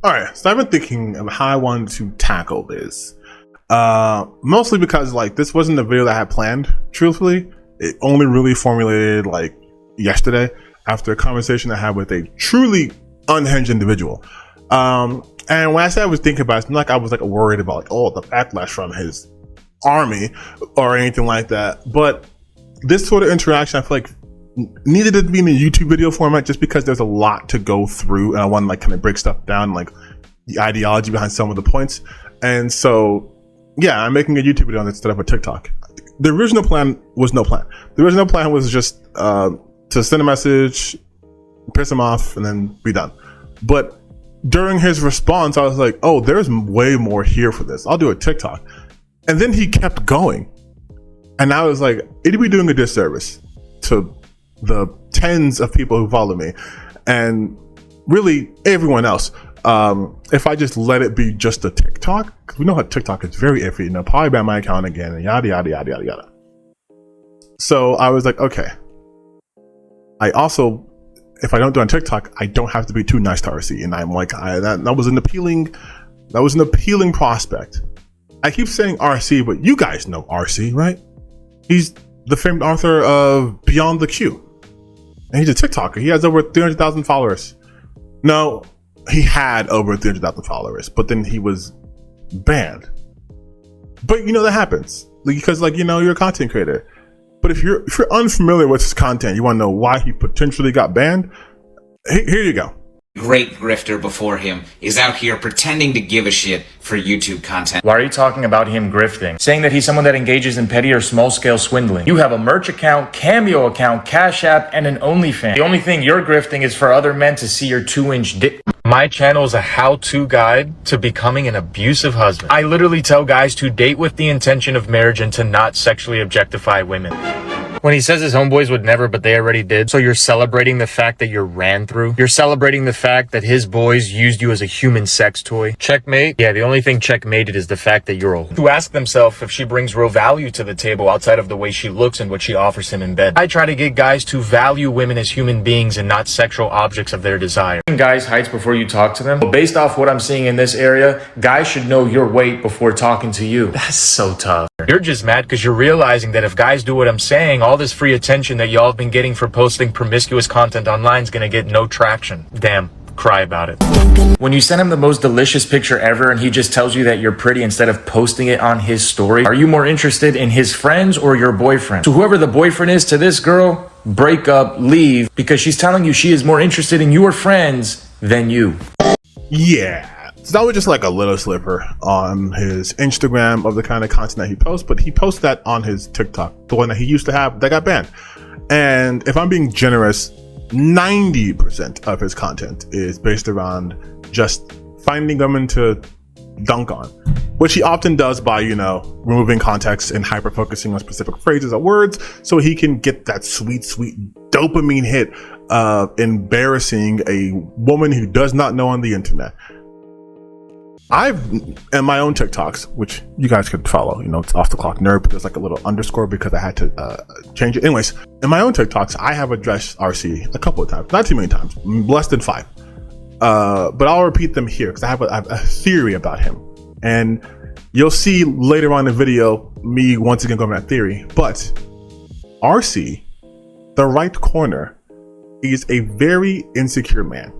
All right, so I've been thinking of how I wanted to tackle this. Mostly because like this wasn't a video that I had planned, truthfully. It only really formulated like yesterday after a conversation I had with a truly unhinged individual. And when I said I was thinking about it, it's not like I was like worried about like, oh, the backlash from his army or anything like that. But this sort of interaction, I feel like needed to be in a YouTube video format just because there's a lot to go through and I want to like kind of break stuff down, like the ideology behind some of the points. And so, yeah, I'm making a YouTube video on this instead of a TikTok. The original plan was no plan. The original plan was just to send a message, piss him off, and then be done. But during his response, I was like, oh, there's way more here for this. I'll do a TikTok. And then he kept going. And I was like, it'd be doing a disservice to the tens of people who follow me and really everyone else if I just let it be just a TikTok, because we know how TikTok is very iffy, and they'll probably ban my account again and yada yada yada yada yada. So I was like, okay, I also, if I don't do it on TikTok, I don't have to be too nice to RC. And I'm like, that was an appealing prospect. I keep saying RC, but you guys know RC, right? He's the famed author of Beyond the Queue. And he's a TikToker. He has over 300,000 followers. No, he had over 300,000 followers, but then he was banned. But you know, that happens because like, you know, you're a content creator. But if you're unfamiliar with his content, you want to know why he potentially got banned, here you go. Great grifter before him is out here pretending to give a shit for YouTube content. Why are you talking about him grifting? Saying that he's someone that engages in petty or small-scale swindling. You have a merch account, Cameo account, Cash App, and an OnlyFans. The only thing you're grifting is for other men to see your 2-inch dick. My channel is a how-to guide to becoming an abusive husband. I literally tell guys to date with the intention of marriage and to not sexually objectify women. When he says his homeboys would never, but they already did. So you're celebrating the fact that you're ran through. You're celebrating the fact that his boys used you as a human sex toy. Checkmate? Yeah, the only thing checkmated is the fact that you're old. To ask themselves if she brings real value to the table outside of the way she looks and what she offers him in bed. I try to get guys to value women as human beings and not sexual objects of their desire. Guys' heights before you talk to them. But based off what I'm seeing in this area, guys should know your weight before talking to you. That's so tough. You're just mad because you're realizing that if guys do what I'm saying, all this free attention that y'all have been getting for posting promiscuous content online is gonna get no traction. Damn, cry about it. When you send him the most delicious picture ever and he just tells you that you're pretty instead of posting it on his story, are you more interested in his friends or your boyfriend? So whoever the boyfriend is to this girl, break up, leave, because she's telling you she is more interested in your friends than you. Yeah. So that was just like a little sliver on his Instagram of the kind of content that he posts, but he posts that on his TikTok, the one that he used to have that got banned. And if I'm being generous, 90% of his content is based around just finding women to dunk on, which he often does by, you know, removing context and hyper focusing on specific phrases or words so he can get that sweet dopamine hit of embarrassing a woman who does not know on the internet. In my own TikToks, which you guys could follow, you know, it's Off the Clock Nerd, but there's like a little underscore because I had to change it. Anyways, in my own TikToks, I have addressed RC a couple of times, not too many times, less than 5. But I'll repeat them here because I have a theory about him. And you'll see later on in the video, me once again going that theory. But RC, the right corner, is a very insecure man.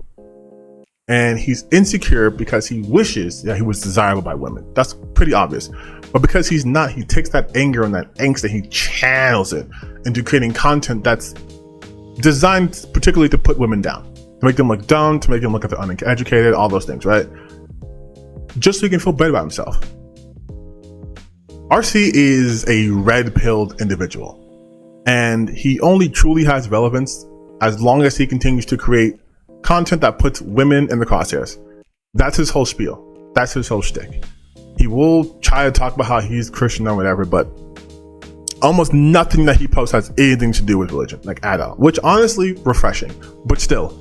And he's insecure because he wishes that he was desirable by women. That's pretty obvious. But because he's not, he takes that anger and that angst and he channels it into creating content that's designed particularly to put women down, to make them look dumb, to make them look uneducated, all those things, right? Just so he can feel better about himself. RC is a red-pilled individual, and he only truly has relevance as long as he continues to create content that puts women in the crosshairs. That's his whole spiel. That's his whole shtick. He will try to talk about how he's Christian or whatever, but almost nothing that he posts has anything to do with religion, like at all. Which honestly, refreshing, but still.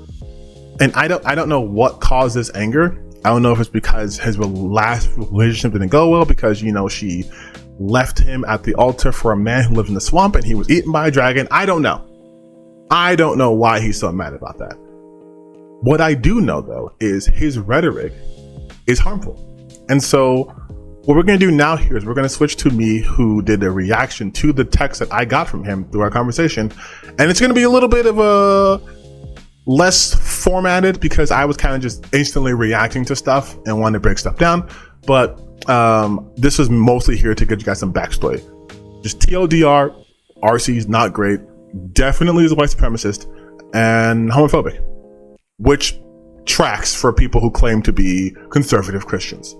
And I don't know what caused this anger. I don't know if it's because his last relationship didn't go well, because, you know, she left him at the altar for a man who lived in the swamp and he was eaten by a dragon. I don't know. I don't know why he's so mad about that. What I do know though is his rhetoric is harmful. And so what we're going to do now here is we're going to switch to me, who did a reaction to the text that I got from him through our conversation. And it's going to be a little bit of a less formatted because I was kind of just instantly reacting to stuff and wanted to break stuff down. But this is mostly here to get you guys some backstory. Just TLDR, RC is not great. Definitely is a white supremacist and homophobic, which tracks for people who claim to be conservative Christians.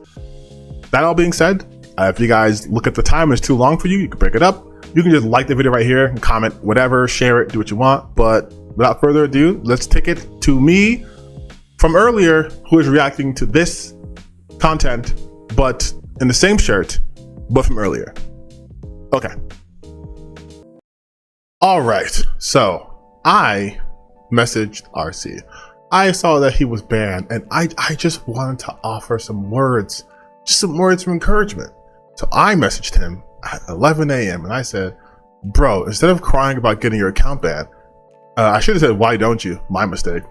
That all being said, if you guys look at the time, it's too long for you, you can break it up. You can just like the video right here and comment whatever, share it, do what you want. But without further ado, let's take it to me from earlier, who is reacting to this content, but in the same shirt, but from earlier. Okay. All right. So I messaged RC. I saw that he was banned, and I just wanted to offer some words. Just some words of encouragement. So I messaged him at 11 a.m. and I said, bro, instead of crying about getting your account banned, I should have said, why don't you? My mistake.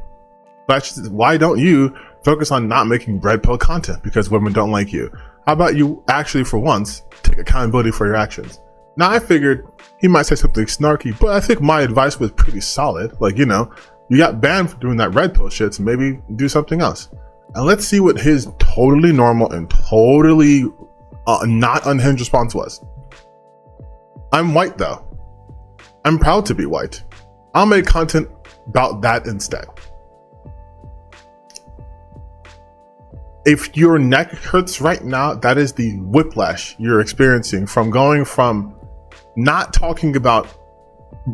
But I should have said, why don't you focus on not making red pill content because women don't like you? How about you actually, for once, take accountability for your actions? Now I figured he might say something snarky, but I think my advice was pretty solid. Like, you know, you got banned for doing that red pill shit, so maybe do something else. And let's see what his totally normal and totally not unhinged response was. I'm white though. I'm proud to be white. I'll make content about that instead. If your neck hurts right now, that is the whiplash you're experiencing from going from not talking about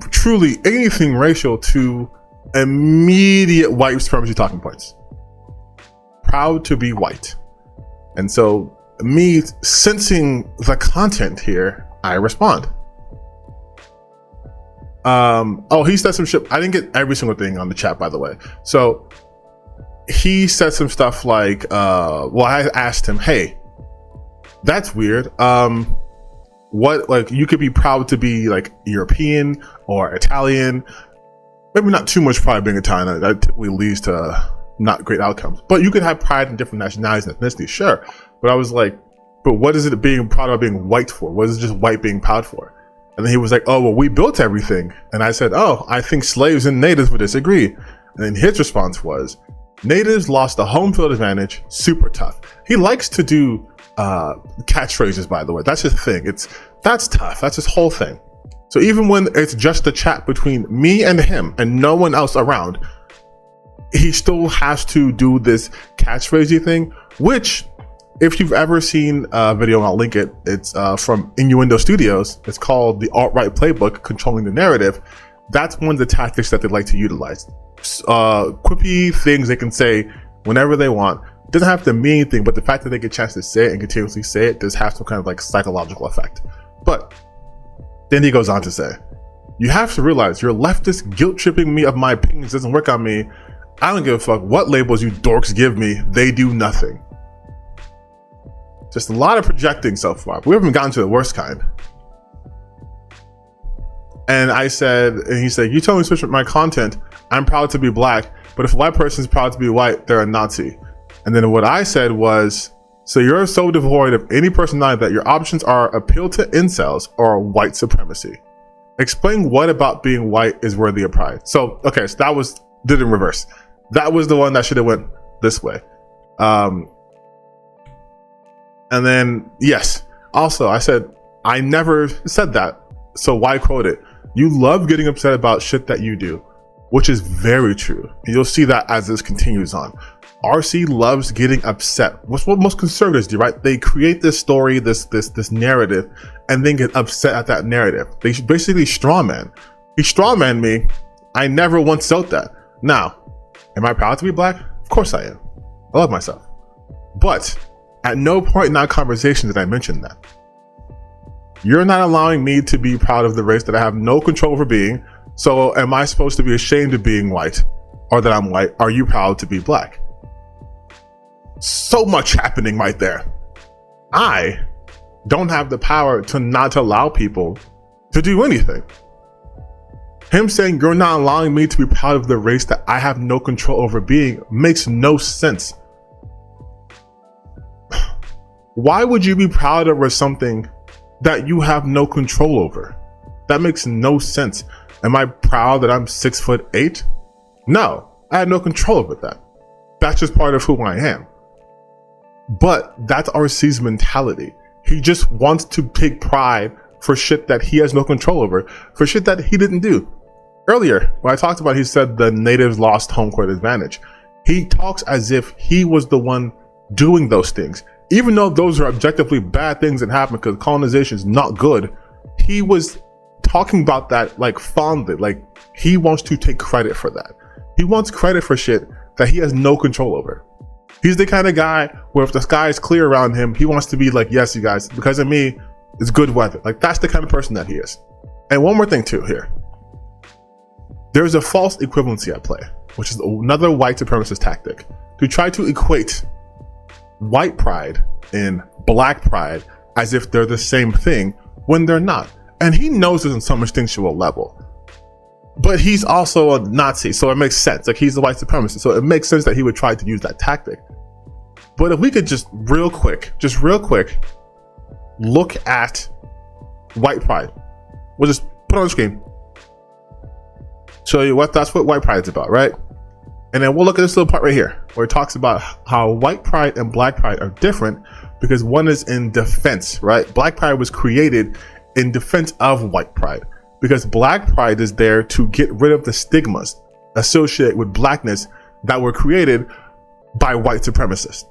truly anything racial to immediate white supremacy talking points. Proud to be white. And so me sensing the content here, I respond. Oh, he said some shit. I didn't get every single thing on the chat, by the way. So he said some stuff like, well, I asked him, hey, that's weird. What, like, you could be proud to be like European or Italian. Maybe not too much pride being Italian. That typically leads to not great outcomes. But you could have pride in different nationalities and ethnicities, sure. But I was like, but what is it being proud of being white for? What is it just white being proud for? And then he was like, oh, well, we built everything. And I said, oh, I think slaves and natives would disagree. And then his response was, natives lost the home field advantage, super tough. He likes to do catchphrases, by the way. That's his thing. That's tough. That's his whole thing. So even when it's just a chat between me and him and no one else around, he still has to do this catchphrasey thing, which, if you've ever seen a video, and I'll link it, it's from Innuendo Studios. It's called the Alt-Right Playbook, Controlling the Narrative. That's one of the tactics that they like to utilize. Quippy things they can say whenever they want. It doesn't have to mean anything, but the fact that they get a chance to say it and continuously say it does have some kind of like psychological effect. But then he goes on to say, you have to realize your leftist guilt tripping me of my opinions doesn't work on me. I don't give a fuck what labels you dorks give me. They do nothing. Just a lot of projecting so far. We haven't gotten to the worst kind. And I said, and he said, you told me to switch up my content. I'm proud to be black, but if a white person is proud to be white, they're a Nazi. And then what I said was, so you're so devoid of any personality that your options are appeal to incels or white supremacy. Explain what about being white is worthy of pride. So, okay, so that was, did in reverse. That was the one that should have went this way. And then, yes, also I said, I never said that. So why quote it? You love getting upset about shit that you do, which is very true. And you'll see that as this continues on. RC loves getting upset. What's what most conservatives do, right? They create this story, this narrative, and then get upset at that narrative. They basically strawman. He strawman me. I never once felt that. Now, am I proud to be black? Of course I am. I love myself. But at no point in our conversation did I mention that. You're not allowing me to be proud of the race that I have no control over being. So am I supposed to be ashamed of being white or that I'm white? Are you proud to be black? So much happening right there. I don't have the power to not allow people to do anything. Him saying you're not allowing me to be proud of the race that I have no control over being makes no sense. Why would you be proud over something that you have no control over? That makes no sense. Am I proud that I'm 6'8"? No, I had no control over that. That's just part of who I am. But that's RC's mentality. He just wants to take pride for shit that he has no control over, for shit that he didn't do. Earlier, when I talked about, he said the natives lost home court advantage. He talks as if he was the one doing those things. Even though those are objectively bad things that happen because colonization is not good, he was talking about that like fondly, like he wants to take credit for that. He wants credit for shit that he has no control over. He's the kind of guy where if the sky is clear around him, he wants to be like, yes, you guys, because of me, it's good weather. Like that's the kind of person that he is. And one more thing too here. There's a false equivalency at play, which is another white supremacist tactic to try to equate white pride and black pride as if they're the same thing when they're not. And he knows this on some instinctual level. But he's also a Nazi, so it makes sense. Like he's a white supremacist, so it makes sense that he would try to use that tactic. But if we could just real quick, look at white pride. We'll just put it on the screen. Show you that's what white pride is about, right? And then we'll look at this little part right here, where it talks about how white pride and black pride are different because one is in defense, right? Black pride was created in defense of white pride because black pride is there to get rid of the stigmas associated with blackness that were created by white supremacists.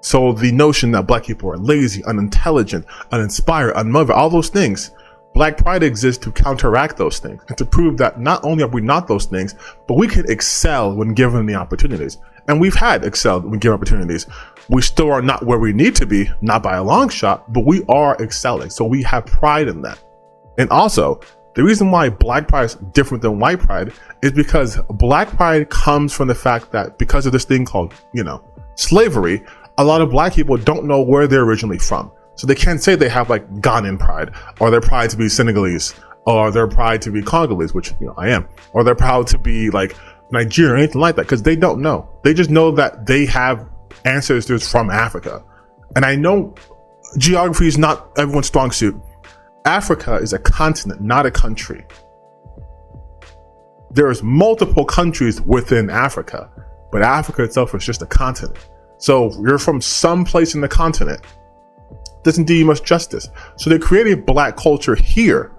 So the notion that black people are lazy, unintelligent, uninspired, unmotivated, all those things, black pride exists to counteract those things and to prove that not only are we not those things, but we can excel when given the opportunities. And we've had excelled when given opportunities. We still are not where we need to be, not by a long shot, but we are excelling. So we have pride in that. And also, the reason why black pride is different than white pride is because black pride comes from the fact that because of this thing called, slavery, a lot of black people don't know where they're originally from. So they can't say they have like Ghanaian pride, or their pride to be Senegalese, or their pride to be Congolese, which I am, or they're proud to be like Nigeria or anything like that, because they don't know. They just know that they have ancestors from Africa. And I know geography is not everyone's strong suit. Africa is a continent, not a country. There's multiple countries within Africa, but Africa itself is just a continent. So you're from some place in the continent. Doesn't do you much justice. So they created black culture here.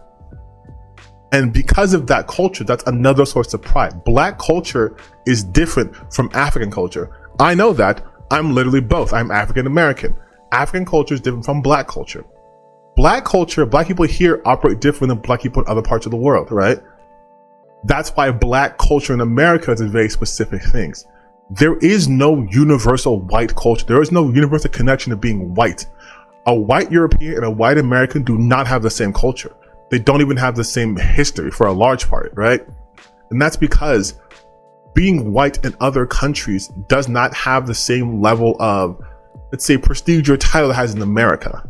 And because of that culture, that's another source of pride. Black culture is different from African culture. I know that. I'm literally both. I'm African American. African culture is different from black culture. Black culture, black people here operate different than black people in other parts of the world, right? That's why black culture in America is a very specific thing. There is no universal white culture. There is no universal connection to being white. A white European and a white American do not have the same culture. They don't even have the same history for a large part, right? And that's because being white in other countries does not have the same level of, let's say, prestige or title it has in America.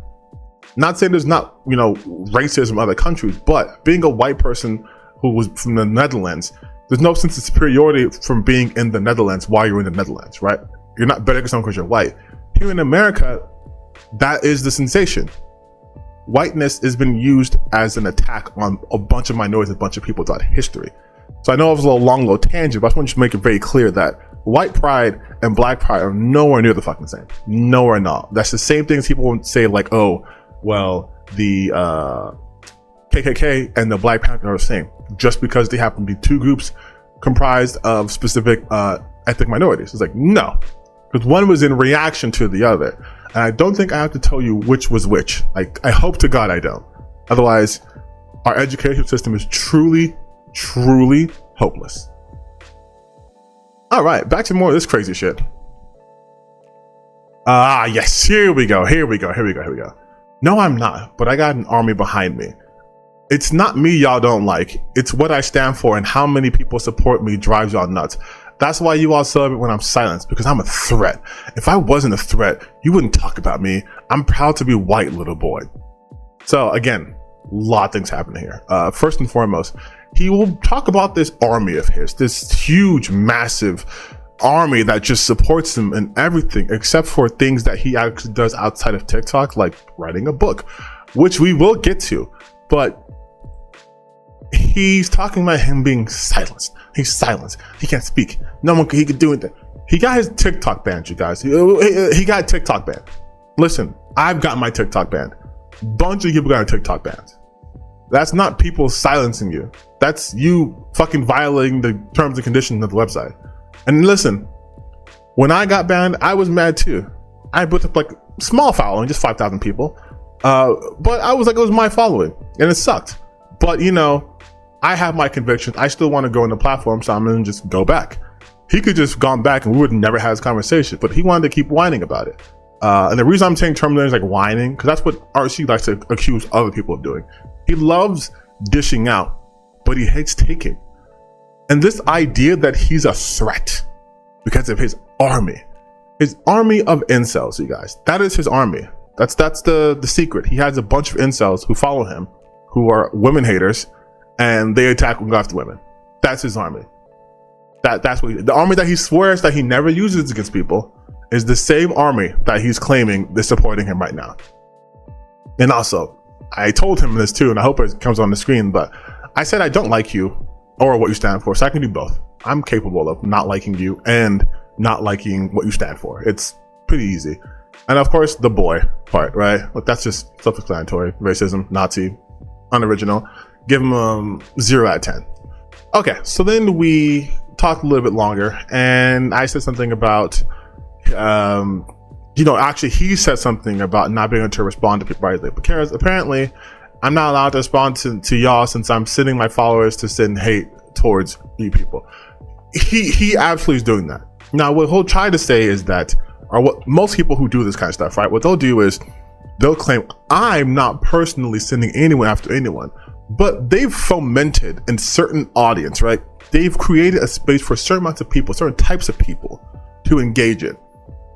Not saying there's not, racism in other countries, but being a white person who was from the Netherlands, there's no sense of superiority from being in the Netherlands while you're in the Netherlands, right? You're not better because you're white. Here in America, that is the sensation. Whiteness has been used as an attack on a bunch of minorities, a bunch of people throughout history. So I know it was a little tangent, but I just want to make it very clear that white pride and black pride are nowhere near the fucking same. Nowhere not. That's the same thing as people would say like, oh, well, the KKK and the Black Panther are the same, just because they happen to be two groups comprised of specific ethnic minorities. It's like, no, because one was in reaction to the other. And I don't think I have to tell you which was which. I hope to God I don't. Otherwise, our education system is truly, truly hopeless. All right, back to more of this crazy shit. Yes, here we go. No, I'm not, but I got an army behind me. It's not me y'all don't like. It's what I stand for, and how many people support me drives y'all nuts. That's why you all celebrate when I'm silenced, because I'm a threat. If I wasn't a threat, you wouldn't talk about me. I'm proud to be white, little boy. So again, lot of things happening here. First and foremost, he will talk about this army of his, this huge, massive army that just supports him in everything except for things that he actually does outside of TikTok, like writing a book, which we will get to. But he's talking about him being silenced. He's silenced. He can't speak. No one he could do anything. He got his TikTok banned, you guys. He got TikTok banned. Listen, I've got my TikTok banned. Bunch of people got their TikTok banned. That's not people silencing you. That's you fucking violating the terms and conditions of the website. And listen, when I got banned, I was mad too. I built up like small following, just 5,000 people. But I was like, it was my following and it sucked. But you know, I have my conviction. I still want to go in the platform, so I'm gonna just go back. He could just gone back and we would never have this conversation, but he wanted to keep whining about it. And the reason I'm saying term is like whining, because that's what RC likes to accuse other people of doing. He loves dishing out, but he hates taking. And this idea that he's a threat because of his army of incels, you guys, that is his army. That's the secret. He has a bunch of incels who follow him, who are women haters, and they attack and go after women. That's his army. That's what the army that he swears that he never uses against people is the same army that he's claiming is supporting him right now. And also, I told him this too, and I hope it comes on the screen, but I said I don't like you or what you stand for, so I can do both. I'm capable of not liking you and not liking what you stand for. It's pretty easy. And of course, the boy part, right? But that's just self-explanatory. Racism, Nazi, unoriginal. Give him 0 out of 10. Okay, so then we talked a little bit longer, and I said something about, actually he said something about not being able to respond to people right away, because apparently I'm not allowed to respond to y'all since I'm sending my followers to send hate towards you people. He absolutely is doing that. Now, what he'll try to say is that, or what most people who do this kind of stuff, right? What they'll do is they'll claim, I'm not personally sending anyone after anyone, but they've fomented in certain audience, right? They've created a space for certain amounts of people, certain types of people to engage in.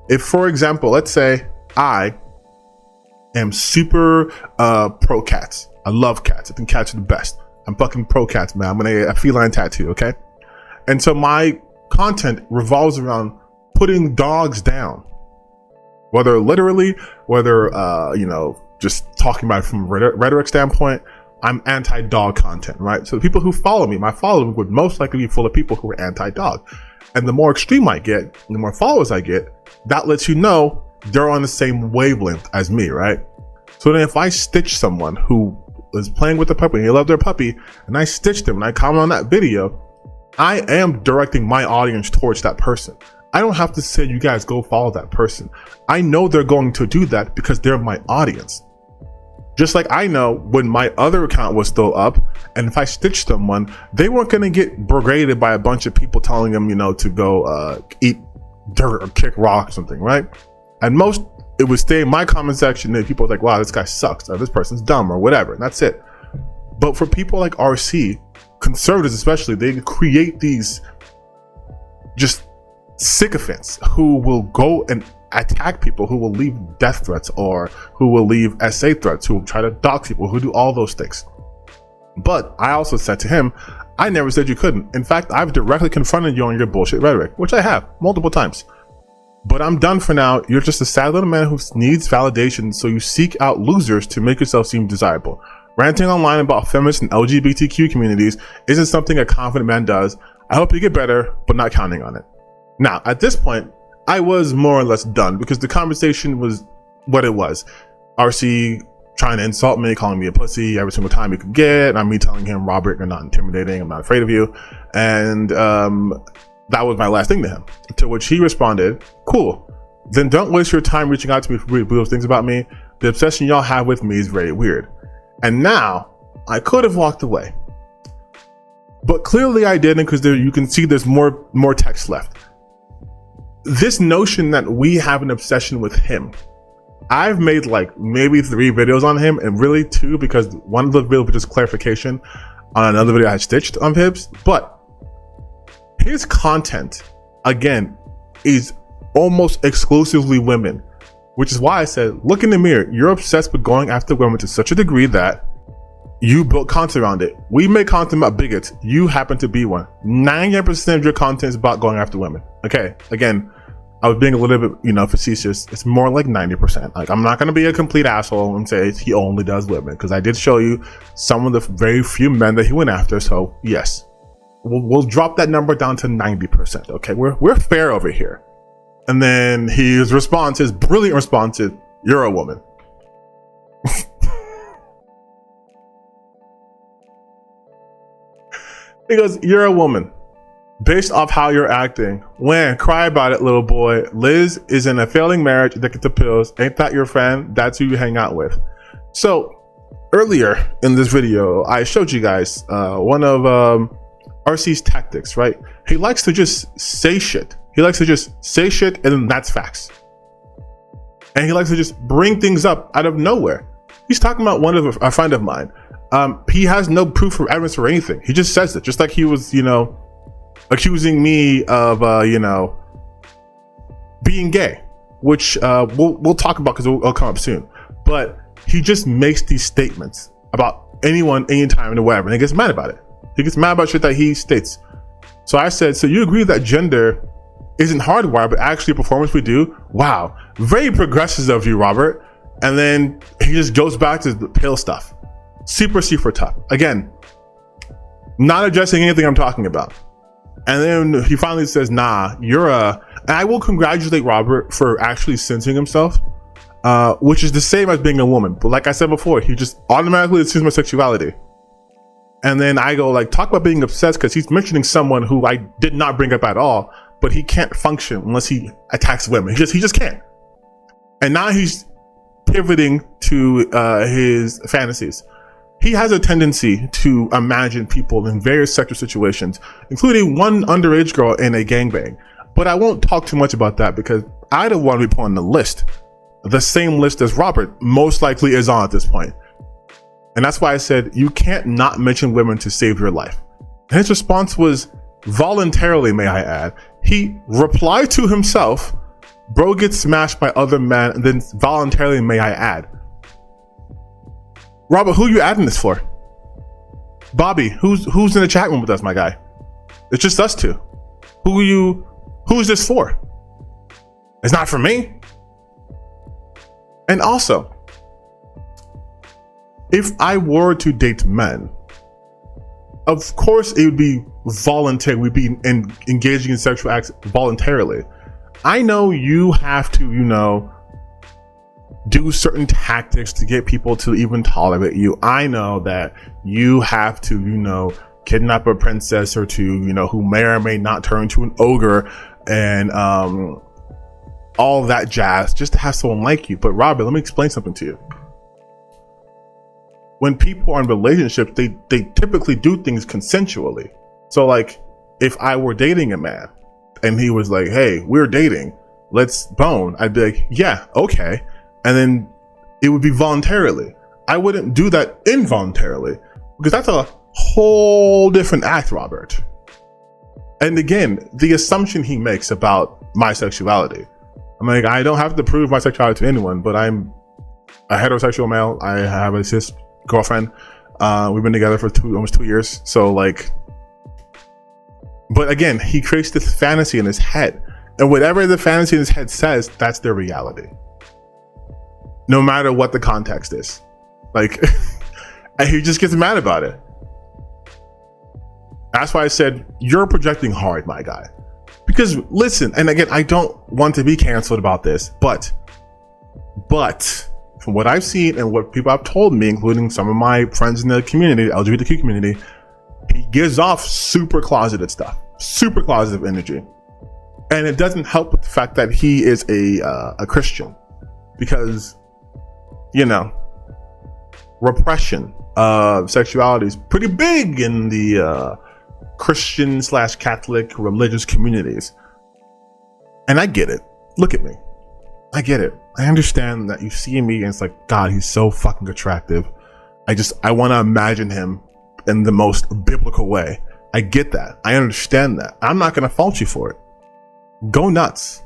If, for example, let's say I am super pro cats. I love cats. I think cats are the best. I'm fucking pro cats, man. I'm gonna get a feline tattoo, okay? And so my content revolves around putting dogs down, whether literally, whether just talking about it from a rhetoric standpoint. I'm anti-dog content, right? So the people who follow me, my following would most likely be full of people who are anti-dog. And the more extreme I get, the more followers I get, that lets you know they're on the same wavelength as me, right? So then if I stitch someone who is playing with a puppy and they love their puppy, and I stitch them and I comment on that video, I am directing my audience towards that person. I don't have to say, you guys go follow that person. I know they're going to do that because they're my audience. Just like I know when my other account was still up, and if I stitched someone, they weren't going to get brigaded by a bunch of people telling them, to go eat dirt or kick rock or something, right? And most, it would stay in my comment section and people are like, wow, this guy sucks, or this person's dumb, or whatever, and that's it. But for people like RC, conservatives especially, they create these just sycophants who will go and attack people, who will leave death threats, or who will leave SA threats, who will try to dox people, who do all those things. But I also said to him, I never said you couldn't. In fact, I've directly confronted you on your bullshit rhetoric, which I have multiple times. But I'm done for now. You're just a sad little man who needs validation, so you seek out losers to make yourself seem desirable. Ranting online about feminist and LGBTQ communities isn't something a confident man does. I hope you get better, but not counting on it. Now, at this point, I was more or less done because the conversation was what it was. RC trying to insult me, calling me a pussy every single time he could get, and me telling him, Robert, you're not intimidating, I'm not afraid of you. And that was my last thing to him. To which he responded, cool, then don't waste your time reaching out to me for those things about me. The obsession y'all have with me is very weird. And now, I could have walked away. But clearly I didn't, because you can see there's more text left. This notion that we have an obsession with him, I've made like maybe 3 videos on him, and really 2, because one of the videos was just clarification on another video I stitched on Hibbs. But his content, again, is almost exclusively women, which is why I said, look in the mirror. You're obsessed with going after women to such a degree that You built content around it. We make content about bigots. You happen to be one. 90% of your content is about going after women. Okay, again, I was being a little bit, facetious. It's more like 90%. Like, I'm not going to be a complete asshole and say he only does women, because I did show you some of the very few men that he went after. So yes, we'll drop that number down to 90%. Okay, we're fair over here. And then his response, his brilliant response is, "You're a woman." He goes, "You're a woman. Based off how you're acting. When? Cry about it, little boy. Liz is in a failing marriage, addicted to pills. Ain't that your friend? That's who you hang out with." So earlier in this video, I showed you guys one of RC's tactics, right? He likes to just say shit. He likes to just say shit, and then that's facts. And he likes to just bring things up out of nowhere. He's talking about one of a friend of mine. He has no proof or evidence or anything. He just says it, just like he was, accusing me of, being gay, which we'll talk about because it'll come up soon. But he just makes these statements about anyone, anytime, and whatever, and he gets mad about it. He gets mad about shit that he states. So I said, "So you agree that gender isn't hardwired, but actually a performance we do? Wow, very progressive of you, Robert." And then he just goes back to the pill stuff. Super tough. Again, not addressing anything I'm talking about. And then he finally says, "Nah, and I will congratulate Robert for actually censoring himself, which is the same as being a woman. But like I said before, he just automatically assumes my sexuality." And then I go, like, talk about being obsessed, because he's mentioning someone who I did not bring up at all, but he can't function unless he attacks women. He just can't. And now he's pivoting to his fantasies. He has a tendency to imagine people in various sexual situations, including one underage girl in a gangbang. But I won't talk too much about that, because I don't want to be put on the list. The same list as Robert most likely is on at this point. And that's why I said, you can't not mention women to save your life. And his response was voluntarily, may I add. He replied to himself, "Bro gets smashed by other men," and then voluntarily, may I add. Robert, who are you adding this for? Bobby, who's in the chat room with us, my guy? It's just us two. Who's this for? It's not for me. And also, if I were to date men, of course it would be voluntary. We'd be engaging in sexual acts voluntarily. I know you have to, do certain tactics to get people to even tolerate you. I know that you have to, kidnap a princess or two, who may or may not turn into an ogre and all that jazz just to have someone like you. But Robert, let me explain something to you. When people are in relationships, they typically do things consensually. So like, if I were dating a man and he was like, "Hey, we're dating, let's bone," I'd be like, "Yeah, okay." And then it would be voluntarily. I wouldn't do that involuntarily, because that's a whole different act, Robert. And again, the assumption he makes about my sexuality. I'm like, I don't have to prove my sexuality to anyone, but I'm a heterosexual male. I have a cis girlfriend. We've been together for almost 2 years. So like, but again, he creates this fantasy in his head, and whatever the fantasy in his head says, that's their reality. No matter what the context is. Like, and he just gets mad about it. That's why I said, you're projecting hard, my guy. Because listen, and again, I don't want to be canceled about this, but from what I've seen and what people have told me, including some of my friends in the community, LGBTQ community, he gives off super closeted stuff, super closeted energy. And it doesn't help with the fact that he is a Christian, because, repression of sexuality is pretty big in the Christian/Catholic religious communities. And I get it. Look at me. I get it. I understand that you see me and it's like, God, he's so fucking attractive. I want to imagine him in the most biblical way. I get that. I understand that. I'm not going to fault you for it. Go nuts.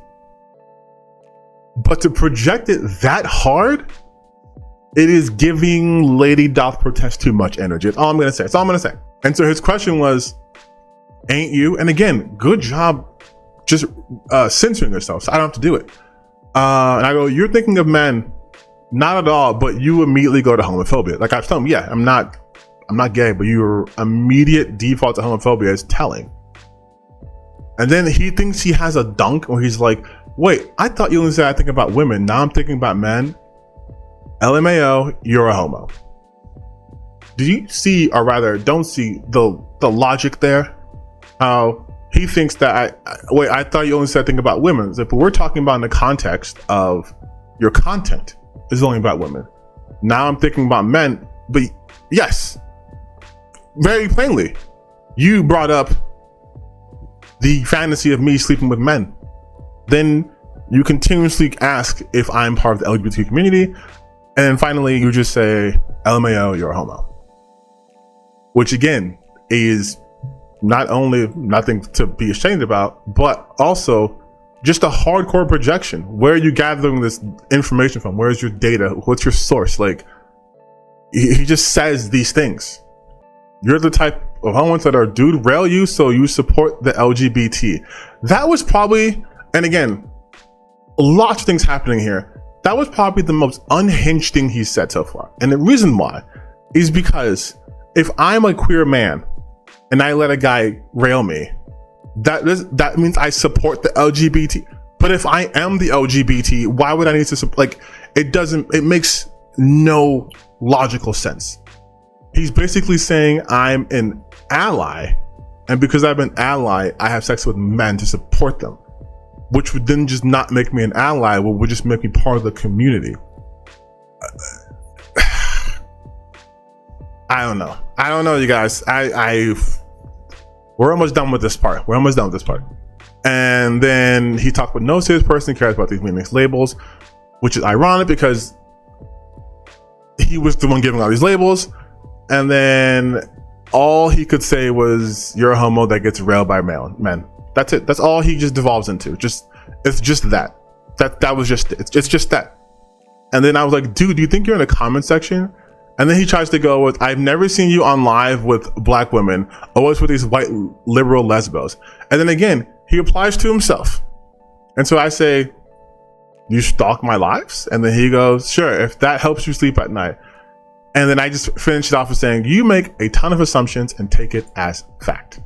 But to project it that hard, It is giving Lady Doth Protest too much energy. That's all I'm gonna say. That's all I'm gonna say. And so his question was, ain't you? And again, good job just censoring yourself, so I don't have to do it. And I go, you're thinking of men, not at all, but you immediately go to homophobia. Like I was telling him, yeah, I'm not gay, but your immediate default to homophobia is telling. And then he thinks he has a dunk where he's like, wait, I thought you only said I think about women. Now I'm thinking about men. LMAO, you're a homo. Do you see, or rather don't see, the logic there? How he thinks that I thought you only said think about women. If we're talking about in the context of your content is only about women. Now I'm thinking about men, but yes, very plainly, you brought up the fantasy of me sleeping with men. Then you continuously ask if I'm part of the LGBT community, and then finally you just say, LMAO, you're a homo. Which again is not only nothing to be ashamed about, but also just a hardcore projection. Where are you gathering this information from? Where's your data? What's your source? Like, he just says these things. You're the type of homos that are dude rail you, so you support the LGBT. That was probably, and again, lots of things happening here. That was probably the most unhinged thing he's said so far. And the reason why is because if I'm a queer man and I let a guy rail me, that means I support the LGBT. But if I am the LGBT, why would I need to support? Like, it makes no logical sense. He's basically saying I'm an ally, and because I'm an ally, I have sex with men to support them, which would then just not make me an ally, but would just make me part of the community. I don't know, you guys. We're almost done with this part. And then he talked with no serious person cares about these meaningless labels, which is ironic because he was the one giving out these labels. And then all he could say was, you're a homo that gets railed by men. That's it. That's all he just devolves into. It's just that. It's just that. And then I was like, dude, do you think you're in the comment section? And then he tries to go with, I've never seen you on live with black women, always with these white liberal lesbos. And then again, he applies to himself. And so I say, you stalk my lives? And then he goes, sure, if that helps you sleep at night. And then I just finished it off with saying, you make a ton of assumptions and take it as fact.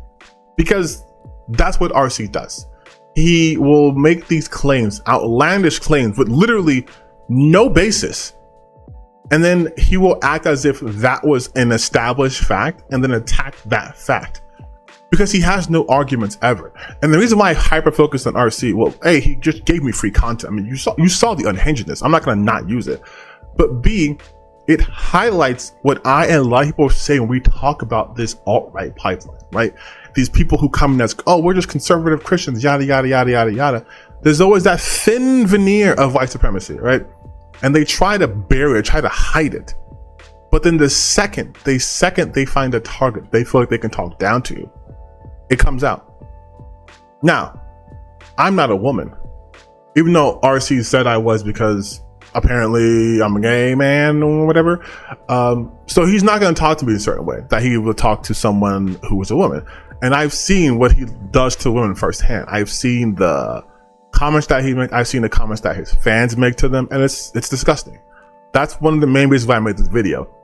Because that's what RC does. He will make these claims, outlandish claims, with literally no basis. And then he will act as if that was an established fact and then attack that fact. Because he has no arguments ever. And the reason why I hyper-focused on RC, well, A, he just gave me free content. I mean, you saw the unhingedness. I'm not going to not use it. But B, it highlights what I and a lot of people say when we talk about this alt-right pipeline, right? These people who come in as, oh, we're just conservative Christians, yada, yada, yada, yada, yada. There's always that thin veneer of white supremacy, right? And they try to bury it, try to hide it. But then the second they find a target they feel like they can talk down to you, it comes out. Now, I'm not a woman, even though RC said I was because apparently I'm a gay man or whatever. So he's not going to talk to me a certain way that he will talk to someone who was a woman. And I've seen what he does to women firsthand. I've seen the comments that he makes. I've seen the comments that his fans make to them, and it's disgusting. That's one of the main reasons why I made this video.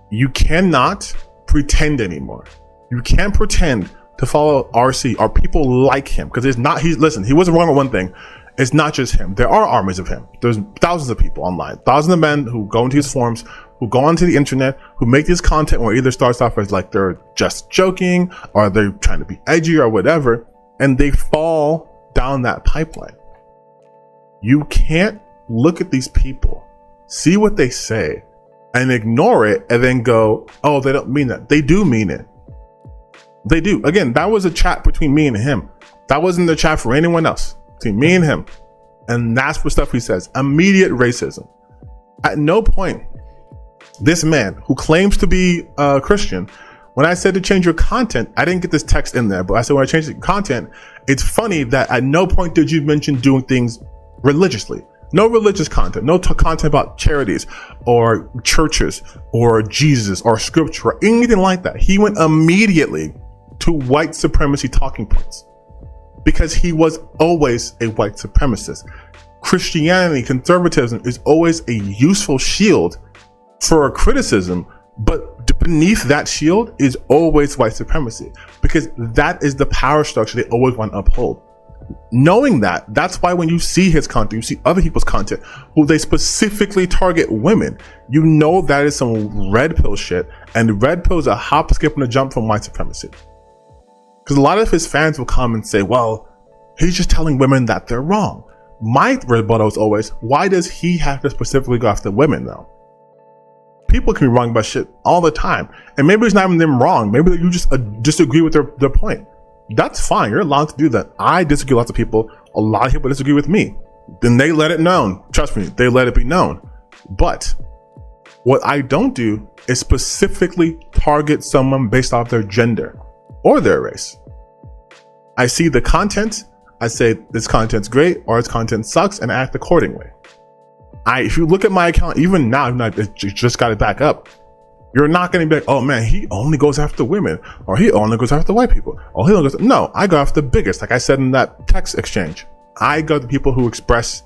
You cannot pretend anymore. You can't pretend to follow RC or people like him, because it's not, listen, he wasn't wrong on one thing. It's not just him. There are armies of him. There's thousands of people online, thousands of men who go into his forums, who go onto the internet, who make this content where either starts off as like they're just joking or they're trying to be edgy or whatever, and they fall down that pipeline. You can't look at these people, see what they say, and ignore it and then go, oh, they don't mean that. They do mean it. They do. Again, that was a chat between me and him. That wasn't the chat for anyone else. Between me and him. And that's the stuff he says. Immediate racism. At no point, this man who claims to be a Christian, when I said to change your content, I didn't get this text in there, but I said when I changed the content, it's funny that at no point did you mention doing things religiously. No religious content, no content about charities or churches or Jesus or scripture or anything like that. He went immediately to white supremacy talking points because he was always a white supremacist. Christianity, conservatism is always a useful shield for criticism, but beneath that shield is always white supremacy because that is the power structure they always want to uphold. Knowing that, that's why when you see his content, you see other people's content who they specifically target women, you know that is some red pill shit, and red pill is a hop, skip, and a jump from white supremacy. Because a lot of his fans will come and say, well, he's just telling women that they're wrong. My rebuttal is always, why does he have to specifically go after women though? People can be wrong about shit all the time. And maybe it's not even them wrong. Maybe you just disagree with their point. That's fine. You're allowed to do that. I disagree with lots of people. A lot of people disagree with me. Then they let it known. Trust me, they let it be known. But what I don't do is specifically target someone based off their gender or their race. I see the content, I say this content's great or this content sucks, and I act accordingly. If you look at my account, even now, just got it back up, you're not going to be like, oh man, he only goes after women, or he only goes after white people, or he only goes. No, I go after the biggest. Like I said in that text exchange, I go to people who express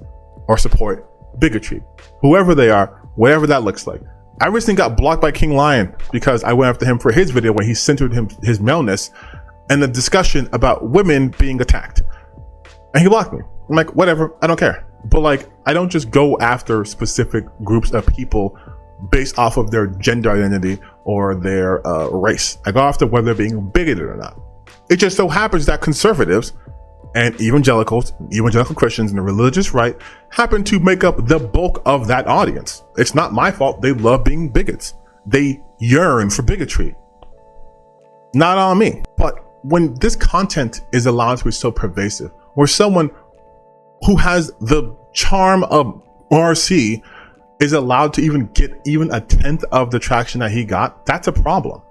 or support bigotry, whoever they are, whatever that looks like. I recently got blocked by King Lion because I went after him for his video where he centered his maleness and the discussion about women being attacked, and he blocked me. I'm like, whatever, I don't care. But like, I don't just go after specific groups of people based off of their gender identity or their race. I go after whether they're being bigoted or not. It just so happens that conservatives and evangelical Christians and the religious right happen to make up the bulk of that audience. It's not my fault. They love being bigots. They yearn for bigotry. Not on me. But when this content is allowed to be so pervasive, where someone who has the charm of RC is allowed to even get even a tenth of the traction that he got, that's a problem.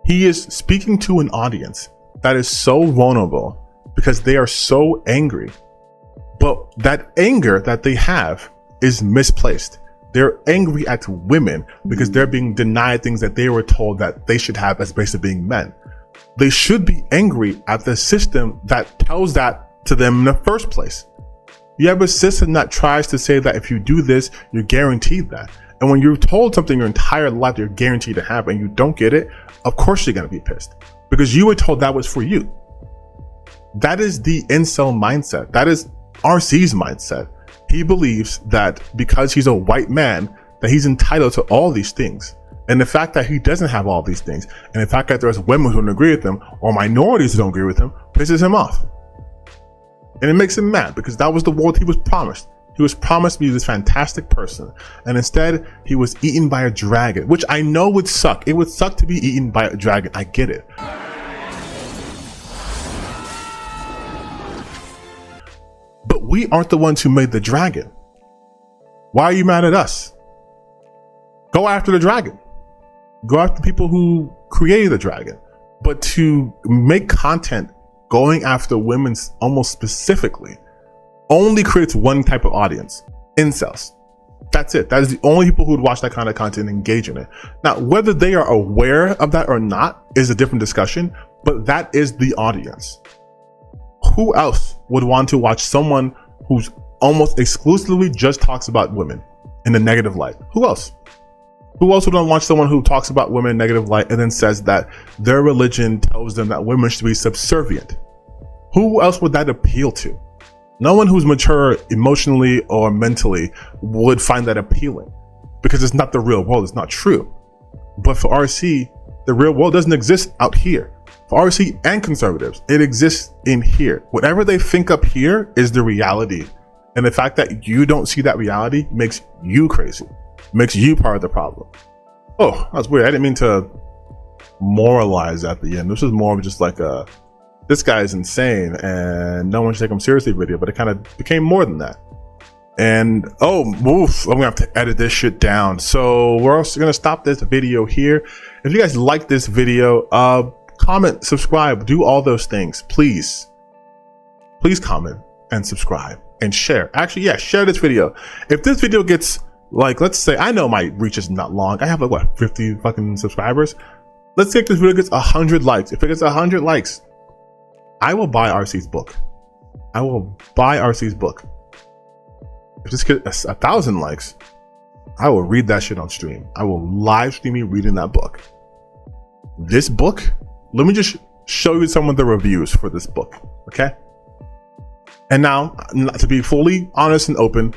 He is speaking to an audience that is so vulnerable because they are so angry. But that anger that they have is misplaced. They're angry at women because they're being denied things that they were told that they should have as basically being men. They should be angry at the system that tells that to them in the first place. You have a system that tries to say that if you do this, you're guaranteed that. And when you're told something your entire life you're guaranteed to have and you don't get it, of course you're going to be pissed because you were told that was for you. That is the incel mindset. That is RC's mindset. He believes that because he's a white man, that he's entitled to all these things. And the fact that he doesn't have all these things, and the fact that there's women who don't agree with him or minorities who don't agree with him, pisses him off. And it makes him mad because that was the world he was promised. He was promised to be this fantastic person. And instead, he was eaten by a dragon, which I know would suck. It would suck to be eaten by a dragon. I get it. But we aren't the ones who made the dragon. Why are you mad at us? Go after the dragon. Go after people who created the dragon. But to make content going after women almost specifically only creates one type of audience: incels. That's it. That is the only people who would watch that kind of content and engage in it. Now, whether they are aware of that or not is a different discussion, but that is the audience. Who else would want to watch someone who's almost exclusively just talks about women in a negative light? Who else? Who else would want to watch someone who talks about women in negative light and then says that their religion tells them that women should be subservient? Who else would that appeal to? No one who's mature emotionally or mentally would find that appealing, because it's not the real world. It's not true. But for RC, the real world doesn't exist out here. For RC and conservatives, it exists in here. Whatever they think up here is the reality. And the fact that you don't see that reality makes you crazy, makes you part of the problem. Oh, that's weird. I didn't mean to moralize at the end. This was more of just like a, this guy is insane and no one should take him seriously video, but it kind of became more than that. And I'm gonna have to edit this shit down. So we're also gonna stop this video here. If you guys like this video, comment, subscribe, do all those things. Please comment and subscribe and share. Actually, yeah, share this video. If this video gets, like, let's say, I know my reach is not long. I have like what, 50 fucking subscribers. Let's say if this video gets 100 likes. If it gets 100 likes, I will buy RC's book. I will buy RC's book. If this gets 1,000 likes, I will read that shit on stream. I will live stream you reading that book. This book, let me just show you some of the reviews for this book, okay? And now, to be fully honest and open,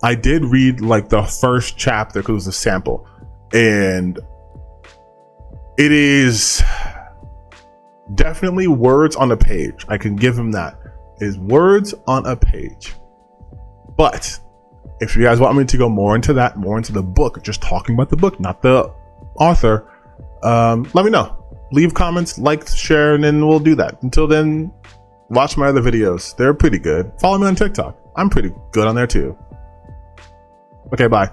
I did read like the first chapter because it was a sample, and it is definitely words on a page. I can give him that. It is words on a page. But if you guys want me to go more into that, more into the book, just talking about the book, not the author, let me know. Leave comments, like, share, and then we'll do that. Until then, watch my other videos. They're pretty good. Follow me on TikTok. I'm pretty good on there too. Okay, bye.